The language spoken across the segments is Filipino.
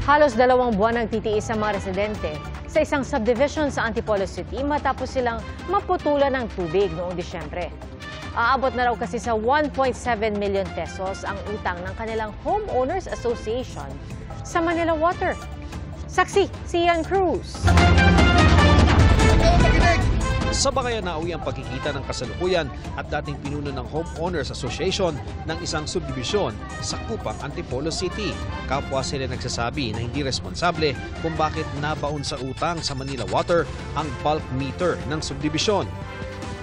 Halos 2 buwan ang titiis ang mga residente sa isang subdivision sa Antipolo City matapos silang maputulan ng tubig noong Disyembre. Aabot na raw kasi sa 1.7 million pesos ang utang ng kanilang Homeowners Association sa Manila Water. Saksi si Ian Cruz. Sa bakayan nauwi ang pagkikita ng kasalukuyan at dating pinuno ng Homeowners Association ng isang subdibisyon sa Cupang, Antipolo City. Kapwa sila nagsasabi na hindi responsable kung bakit nabaon sa utang sa Manila Water ang bulk meter ng subdibisyon.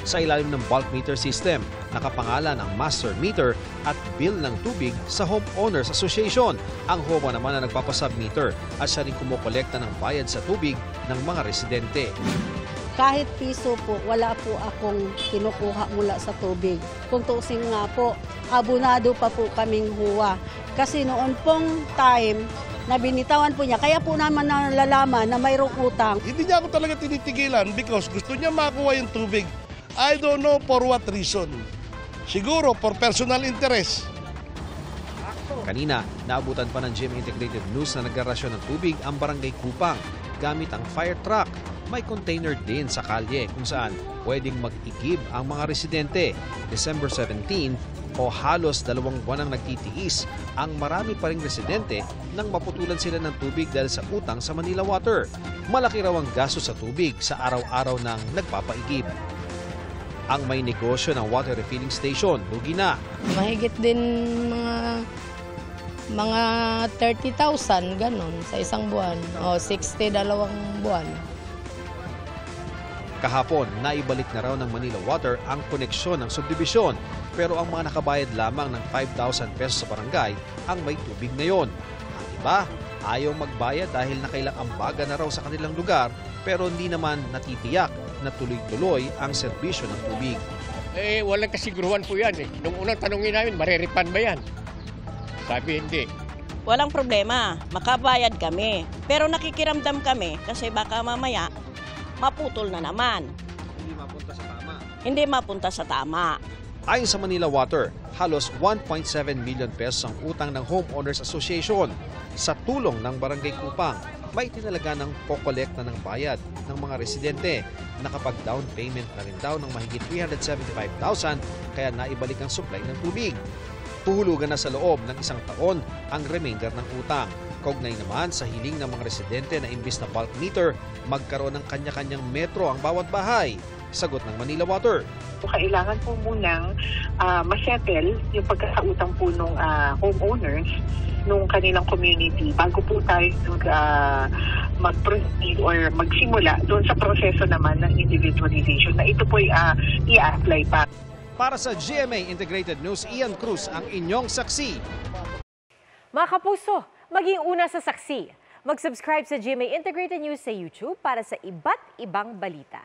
Sa ilalim ng bulk meter system, nakapangalan ang master meter at bill ng tubig sa Homeowners Association. Ang HOMA naman na nagpapasubmeter at siya rin kumukolekta ng bayad sa tubig ng mga residente. Kahit piso po, wala po akong kinukuha mula sa tubig. Kung tuusin nga po, abonado pa po kaming huwa. Kasi noon pong time na binitawan po niya, kaya po naman nalalaman na mayroong utang. Hindi niya ako talaga tinitigilan because gusto niya makuha yung tubig. I don't know for what reason. Siguro for personal interest. Kanina, naabutan pa ng GMA Integrated News na nagdarasyon ng tubig ang barangay Cupang gamit ang fire truck. May container din sa kalye kung saan pwedeng mag-igib ang mga residente. December 17 o halos 2 buwan ang nagtitiis ang marami pa ring residente nang maputulan sila ng tubig dahil sa utang sa Manila Water. Malaki raw ang gasto sa tubig sa araw-araw ng nagpapaigib. Ang may negosyo ng water refilling station, lugi na. Mahigit din mga 30,000 ganon sa isang buwan o 60 dalawang buwan. Kahapon, naibalik na raw ng Manila Water ang koneksyon ng subdibisyon pero ang mga nakabayad lamang ng 5,000 pesos sa barangay ang may tubig ngayon. Ang iba, ayaw magbayad dahil nakailang ambaga na raw sa kanilang lugar pero hindi naman natitiyak na tuloy-tuloy ang serbisyo ng tubig. Walang kasiguruhan po yan. Nung unang tanongin namin, mariripan ba yan? Sabi hindi. Walang problema, makabayad kami. Pero nakikiramdam kami kasi baka mamaya maputol na naman. Hindi mapunta sa tama. Hindi mapunta sa tama. Ayon sa Manila Water, halos 1.7 million pesos ang utang ng Homeowners Association. Sa tulong ng Barangay Cupang, may tinalaga ng pokolekta ng bayad ng mga residente. Nakapag-down payment na rin daw ng mahigit 375,000 kaya naibalik ang supply ng tubig. Puhulugan na sa loob ng 1 taon ang remainder ng utang. Kaugnay naman sa hiling ng mga residente na imbis na bulk meter, magkaroon ng kanya-kanyang metro ang bawat bahay. Sagot ng Manila Water. Kailangan po munang masettle yung pagkakautang po ng homeowners nung kanilang community bago po tayo mag-proceed or magsimula doon sa proseso naman ng individualization na ito po i-apply pa. Para sa GMA Integrated News, Ian Cruz ang inyong saksi. Mga kapuso, maging una sa saksi. Mag-subscribe sa GMA Integrated News sa YouTube para sa iba't ibang balita.